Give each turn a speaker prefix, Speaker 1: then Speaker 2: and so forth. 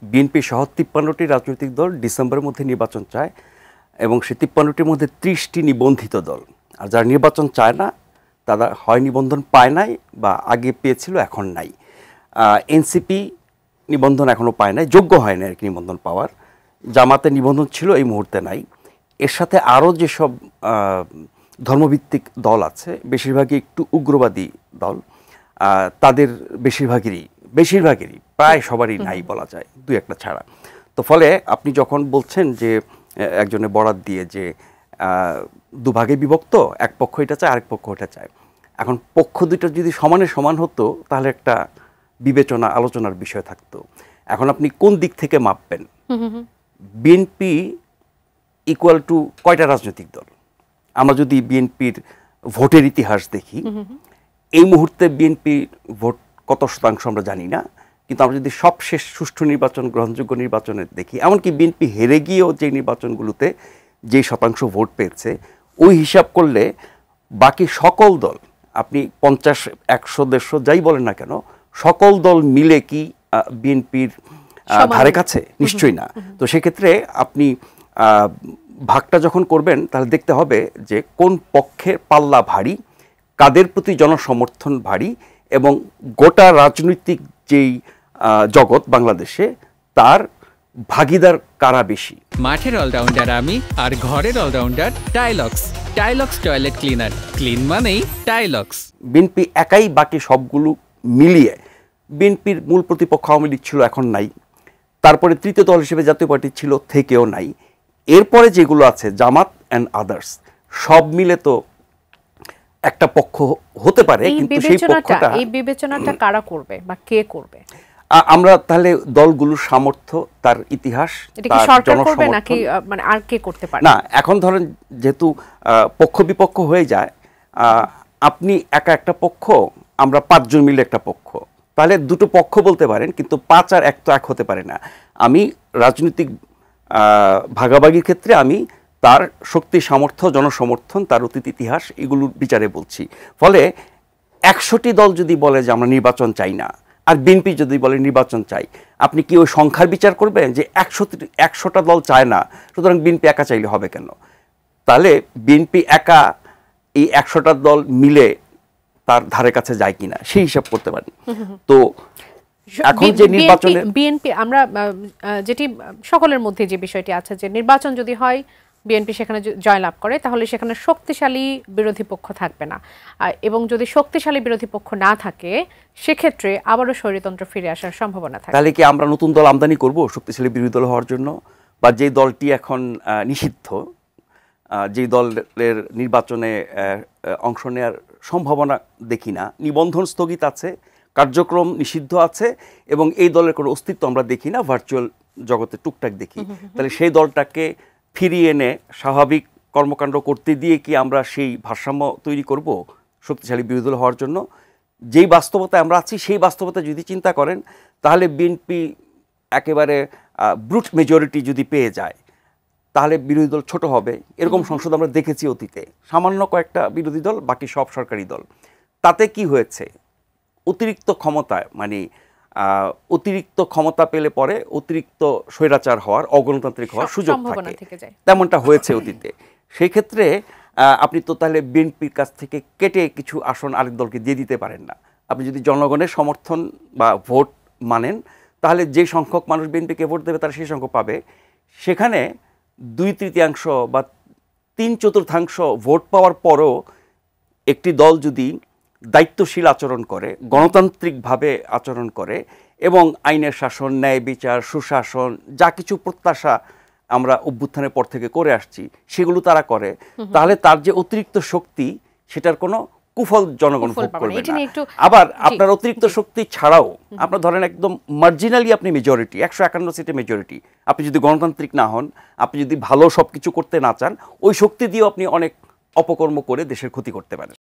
Speaker 1: BNP সহ ৫৩টি রাজনৈতিক দল ডিসেম্বরের মধ্যে নির্বাচন চায় এবং সেই ৫৩টির মধ্যে ৩০টি নিবন্ধিত দল। আর যারা নির্বাচন চায় না তারা হয় নিবন্ধন পায় নাই বা আগে পেয়েছিল এখন নাই। এনসিপি নিবন্ধন এখনও পায় নাই, যোগ্য হয় না আর কি নিবন্ধন পাওয়ার। জামাতে নিবন্ধন ছিল, এই মুহূর্তে নাই। এর সাথে আরও যেসব ধর্মভিত্তিক দল আছে, বেশিরভাগই একটু উগ্রবাদী দল, তাদের বেশিরভাগেরই প্রায় সবারই নাই বলা যায়, দু একটা ছাড়া। তো ফলে আপনি যখন বলছেন যে একজনের বরাত দিয়ে যে দুভাগে বিভক্ত, এক পক্ষ এটা চায় আরেক পক্ষ এটা চায়, এখন পক্ষ দুটো যদি সমানে সমান হতো তাহলে একটা বিবেচনা আলোচনার বিষয় থাকতো। এখন আপনি কোন দিক থেকে মাপবেন? বিএনপি ইকুয়াল টু কয়টা রাজনৈতিক দল? আমরা যদি বিএনপির ভোটের ইতিহাস দেখি, এই মুহূর্তে বিএনপি ভোট কত শতাংশ আমরা জানি না, কিন্তু আমরা যদি সবশেষ সুষ্ঠু নির্বাচন, গ্রহণযোগ্য নির্বাচনে দেখি, এমনকি বিএনপি হেরে গিয়েও যে নির্বাচনগুলোতে যে শতাংশ ভোট পেয়েছে, ওই হিসাব করলে বাকি সকল দল, আপনি ৫০, ১০০, ১৫০ যাই বলেন না কেন, সকল দল মিলে কি বিএনপির ধারে কাছে? নিশ্চয়ই না। তো সেক্ষেত্রে আপনি ভাগটা যখন করবেন তাহলে দেখতে হবে যে কোন পক্ষের পাল্লা ভারী, কাদের প্রতি জনসমর্থন ভারী, এবং গোটা রাজনৈতিক যেই জগৎ বাংলাদেশে তার ভাগীদার কারা বেশি।
Speaker 2: মাঠের অলরাউন্ডার আমি, আর ঘরের allrounder Tilex. Tilex toilet cleaner, clean মানেই টাইলক্স।
Speaker 1: বিএনপি একাই বাকি সবগুলো মিলিয়ে, বিএনপির মূল প্রতিপক্ষ আওয়ামী লীগ ছিল, এখন নাই। তারপরে তৃতীয় দল হিসেবে জাতীয় পার্টি ছিল, থেকেও নাই। এরপরে যেগুলো আছে জামাত অ্যান্ড আদার্স, সব মিলে তো একটা পক্ষ হতে পারে, কিন্তু সেই পক্ষটা,
Speaker 3: এই বিবেচনাটা কারা করবে বা কে করবে?
Speaker 1: আমরা তাহলে দলগুলোর সামর্থ্য, তার ইতিহাস,
Speaker 3: তার জনসমর্থন, নাকি মানে আর কে করতে পারে
Speaker 1: না। এখন ধরেন যেহেতু পক্ষ বিপক্ষ হয়ে যায়, আপনি একা একটা পক্ষ, আমরা ৫ জন মিলে একটা পক্ষ, তাহলে দুটো পক্ষ বলতে পারেন, কিন্তু ৫ আর ১ তো এক হতে পারে না। আমি রাজনৈতিক ভাগাভাগির ক্ষেত্রে আমি তার শক্তি, সামর্থ্য, জনসমর্থন, তার অতীত ইতিহাস, এগুলোর বিচারে বলছি। ফলে ১০০টি দল যদি বলে যে আমরা নির্বাচন চাই না, আর বিএনপি যদি বলে নির্বাচন চাই, আপনি কি ওই সংখ্যার বিচার করবেন যে ১০০টা দল চায় না, সুতরাং বিএনপি একা চাইলে হবে কেন? তাহলে বিএনপি একা এই ১০০টা দল মিলে তার ধারে কাছে যায় কিনা সেই হিসাব করতে পারি। তো এখন যে নির্বাচনে
Speaker 3: বিএনপি, আমরা যেটি সকলের মধ্যে যে বিষয়টি আছে যে নির্বাচন যদি হয়, বিএনপি সেখানে জয়লাভ করে, তাহলে সেখানে শক্তিশালী বিরোধী পক্ষ থাকবে না, এবং যদি শক্তিশালী বিরোধী পক্ষ না থাকে, সেক্ষেত্রে আবারও স্বৈরতন্ত্র ফিরে আসার সম্ভাবনা থাকে।
Speaker 1: তাহলে কি আমরা নতুন দল আমদানি করব শক্তিশালী বিরোধী দল হওয়ার জন্য? বা যে দলটি এখন নিষিদ্ধ, যে দলের নির্বাচনে অংশ নেওয়ার সম্ভাবনা দেখি না, নিবন্ধন স্থগিত আছে, কার্যক্রম নিষিদ্ধ আছে, এবং এই দলের কোনো অস্তিত্ব আমরা দেখি না, ভার্চুয়াল জগতে টুকটাক দেখি, তাহলে সেই দলটাকে ফিরিয়ে এনে স্বাভাবিক কর্মকাণ্ড করতে দিয়ে কি আমরা সেই ভারসাম্য তৈরি করব শক্তিশালী বিরোধী দল হওয়ার জন্য? যেই বাস্তবতায় আমরা আছি, সেই বাস্তবতা যদি চিন্তা করেন, তাহলে বিএনপি একেবারে ব্রুট মেজরিটি যদি পেয়ে যায়, তাহলে বিরোধী দল ছোট হবে। এরকম সংসদ আমরা দেখেছি অতীতে, সামান্য কয়েকটা বিরোধী দল, বাকি সব সরকারি দল। তাতে কি হয়েছে? অতিরিক্ত ক্ষমতায়, মানে অতিরিক্ত ক্ষমতা পেলে পরে অতিরিক্ত স্বৈরাচার হওয়ার, অগণতান্ত্রিক হওয়ার সুযোগ থাকে, তেমনটা হয়েছে অতীতে। সেই ক্ষেত্রে আপনি তো তাহলে বিএনপির কাছ থেকে কেটে কিছু আসন আরেক দলকে দিয়ে দিতে পারেন না। আপনি যদি জনগণের সমর্থন বা ভোট মানেন, তাহলে যে সংখ্যক মানুষ বিএনপিকে ভোট দেবে তারা সেই সংখ্যক পাবে। সেখানে ২/৩ বা ৩/৪ ভোট পাওয়ার পরও একটি দল যদি দায়িত্বশীল আচরণ করে, গণতান্ত্রিকভাবে আচরণ করে, এবং আইনের শাসন, ন্যায় বিচার, সুশাসন, যা কিছু প্রত্যাশা আমরা অভ্যুত্থানের পর থেকে করে আসছি, সেগুলো তারা করে, তাহলে তার যে অতিরিক্ত শক্তি, সেটার কোনো কুফল জনগণ ভোগ করবে না। আবার আপনার অতিরিক্ত শক্তি ছাড়াও, আপনার ধরেন একদম মার্জিনালি আপনি মেজরিটি, ১৫১ সিটে মেজরিটি, আপনি যদি গণতান্ত্রিক না হন, আপনি যদি ভালো সব কিছু করতে না চান, ওই শক্তি দিয়েও আপনি অনেক অপকর্ম করে দেশের ক্ষতি করতে পারেন।